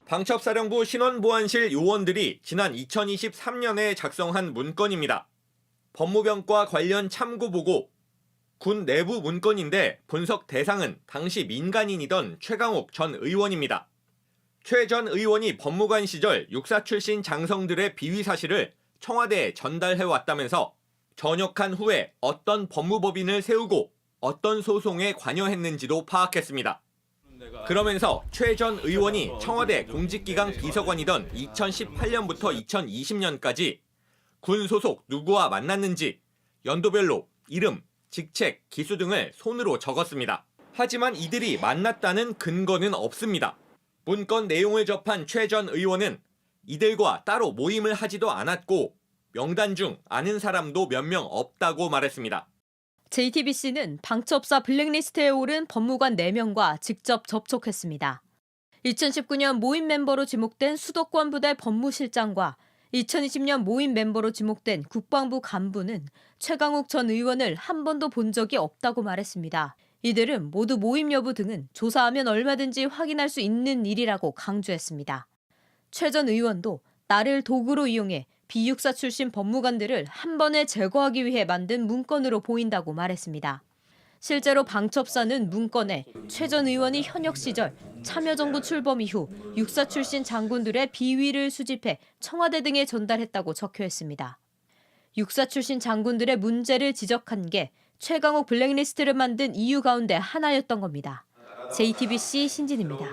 방첩사령부 신원보안실 요원들이 지난 2023년에 작성한 문건입니다. 법무병과 관련 참고보고, 군 내부 문건인데 분석 대상은 당시 민간인이던 최강욱 전 의원입니다. 최 전 의원이 법무관 시절 육사 출신 장성들의 비위 사실을 청와대에 전달해왔다면서 전역한 후에 어떤 법무법인을 세우고 어떤 소송에 관여했는지도 파악했습니다. 그러면서 최 전 의원이 청와대 공직기강 비서관이던 2018년부터 2020년까지 군 소속 누구와 만났는지 연도별로 이름, 직책, 기수 등을 손으로 적었습니다. 하지만 이들이 만났다는 근거는 없습니다. 문건 내용을 접한 최 전 의원은 이들과 따로 모임을 하지도 않았고 명단 중 아는 사람도 몇 명 없다고 말했습니다. JTBC는 방첩사 블랙리스트에 오른 법무관 4명과 직접 접촉했습니다. 2019년 모임 멤버로 지목된 수도권 부대 법무실장과 2020년 모임 멤버로 지목된 국방부 간부는 최강욱 전 의원을 한 번도 본 적이 없다고 말했습니다. 이들은 모두 모임 여부 등은 조사하면 얼마든지 확인할 수 있는 일이라고 강조했습니다. 최 전 의원도 나를 도구로 이용해 비육사 출신 법무관들을 한 번에 제거하기 위해 만든 문건으로 보인다고 말했습니다. 실제로 방첩사는 문건에 최 전 의원이 현역 시절 참여정부 출범 이후 육사 출신 장군들의 비위를 수집해 청와대 등에 전달했다고 적혀 있습니다. 육사 출신 장군들의 문제를 지적한 게 최강욱 블랙리스트를 만든 이유 가운데 하나였던 겁니다. JTBC 신진입니다.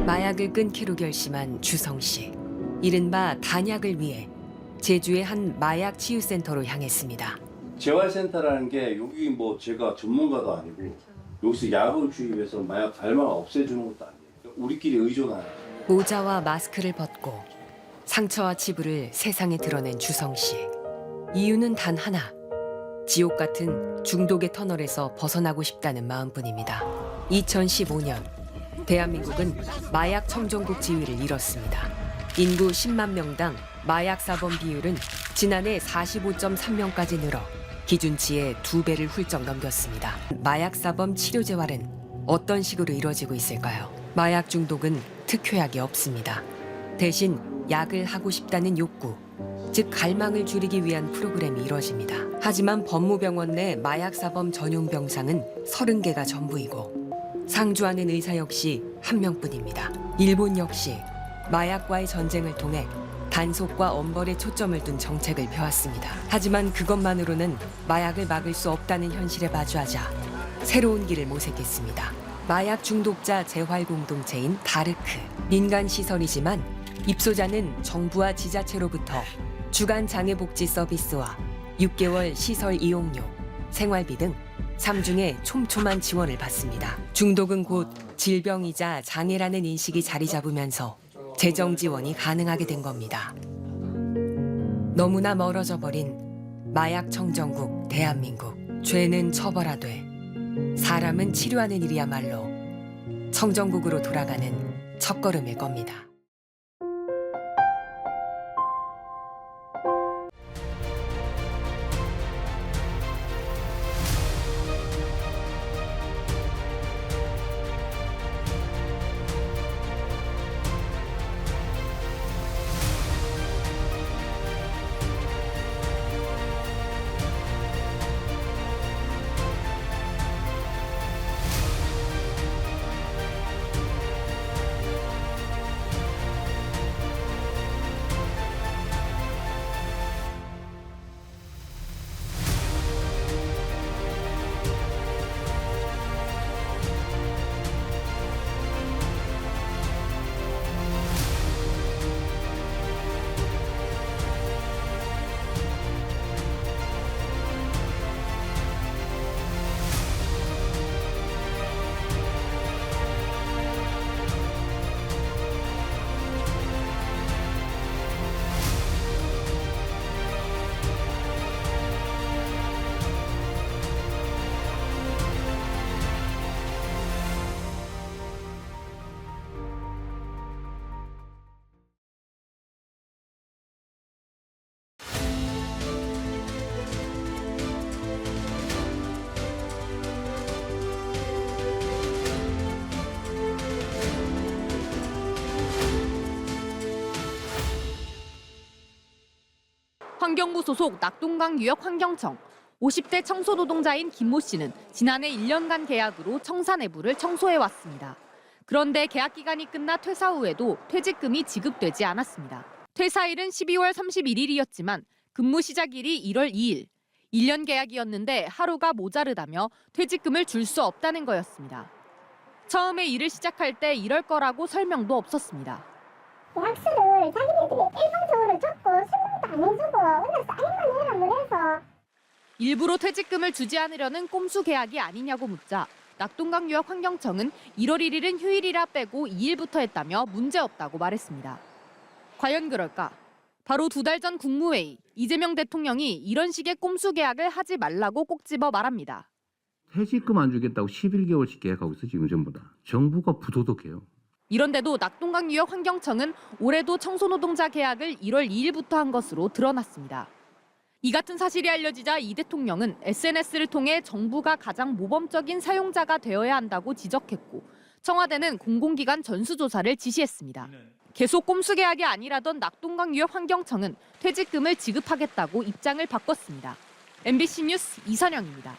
마약을 끊기로 결심한 주성 씨. 이른바 단약을 위해 제주의 한 마약 치유센터로 향했습니다. 재활센터라는 게 여기 뭐 제가 전문가도 아니고 여기서 약을 주입해서 마약 달마 없애주는 것도 아니에요. 우리끼리 의존하는. 모자와 마스크를 벗고 상처와 치부를 세상에 드러낸 주성 씨. 이유는 단 하나. 지옥 같은 중독의 터널에서 벗어나고 싶다는 마음뿐입니다. 2015년 대한민국은 마약 청정국 지위를 잃었습니다. 인구 10만 명당 마약 사범 비율은 지난해 45.3명까지 늘어 기준치의 2배를 훌쩍 넘겼습니다. 마약 사범 치료 재활은 어떤 식으로 이루어지고 있을까요? 마약 중독은 특효약이 없습니다. 대신 약을 하고 싶다는 욕구, 즉 갈망을 줄이기 위한 프로그램이 이루어집니다. 하지만 법무병원 내 마약 사범 전용 병상은 30개가 전부이고 상주하는 의사 역시 한 명뿐입니다. 일본 역시 마약과의 전쟁을 통해 단속과 엄벌에 초점을 둔 정책을 펴왔습니다. 하지만 그것만으로는 마약을 막을 수 없다는 현실에 마주하자 새로운 길을 모색했습니다. 마약 중독자 재활 공동체인 다르크. 민간 시설이지만 입소자는 정부와 지자체로부터 주간 장애복지 서비스와 6개월 시설 이용료, 생활비 등 3중에 촘촘한 지원을 받습니다. 중독은 곧 질병이자 장애라는 인식이 자리 잡으면서 재정 지원이 가능하게 된 겁니다. 너무나 멀어져 버린 마약 청정국 대한민국. 죄는 처벌하되 사람은 치료하는 일이야말로 청정국으로 돌아가는 첫걸음일 겁니다. 환경부 소속 낙동강유역 환경청. 50대 청소노동자인 김모 씨는 지난해 1년간 계약으로 청사 내부를 청소해왔습니다. 그런데 계약 기간이 끝나 퇴사 후에도 퇴직금이 지급되지 않았습니다. 퇴사일은 12월 31일이었지만 근무 시작일이 1월 2일. 1년 계약이었는데 하루가 모자르다며 퇴직금을 줄 수 없다는 거였습니다. 처음에 일을 시작할 때 이럴 거라고 설명도 없었습니다. 계약서를 자기네들이 일방적으로 줬고 설명도 안 해주고 맨날 사인만 해라 그래서 일부러 퇴직금을 주지 않으려는 꼼수 계약이 아니냐고 묻자 낙동강유역 환경청은 1월 1일은 휴일이라 빼고 2일부터 했다며 문제없다고 말했습니다. 과연 그럴까? 바로 2달 전 국무회의, 이재명 대통령이 이런 식의 꼼수 계약을 하지 말라고 꼭 집어 말합니다. 퇴직금 안 주겠다고 11개월씩 계약하고 있어 지금 전부 다. 정부가 부도덕해요. 이런데도 낙동강유역 환경청은 올해도 청소노동자 계약을 1월 2일부터 한 것으로 드러났습니다. 이 같은 사실이 알려지자 이 대통령은 SNS를 통해 정부가 가장 모범적인 사용자가 되어야 한다고 지적했고 청와대는 공공기관 전수조사를 지시했습니다. 계속 꼼수 계약이 아니라던 낙동강유역 환경청은 퇴직금을 지급하겠다고 입장을 바꿨습니다. MBC 뉴스 이선영입니다.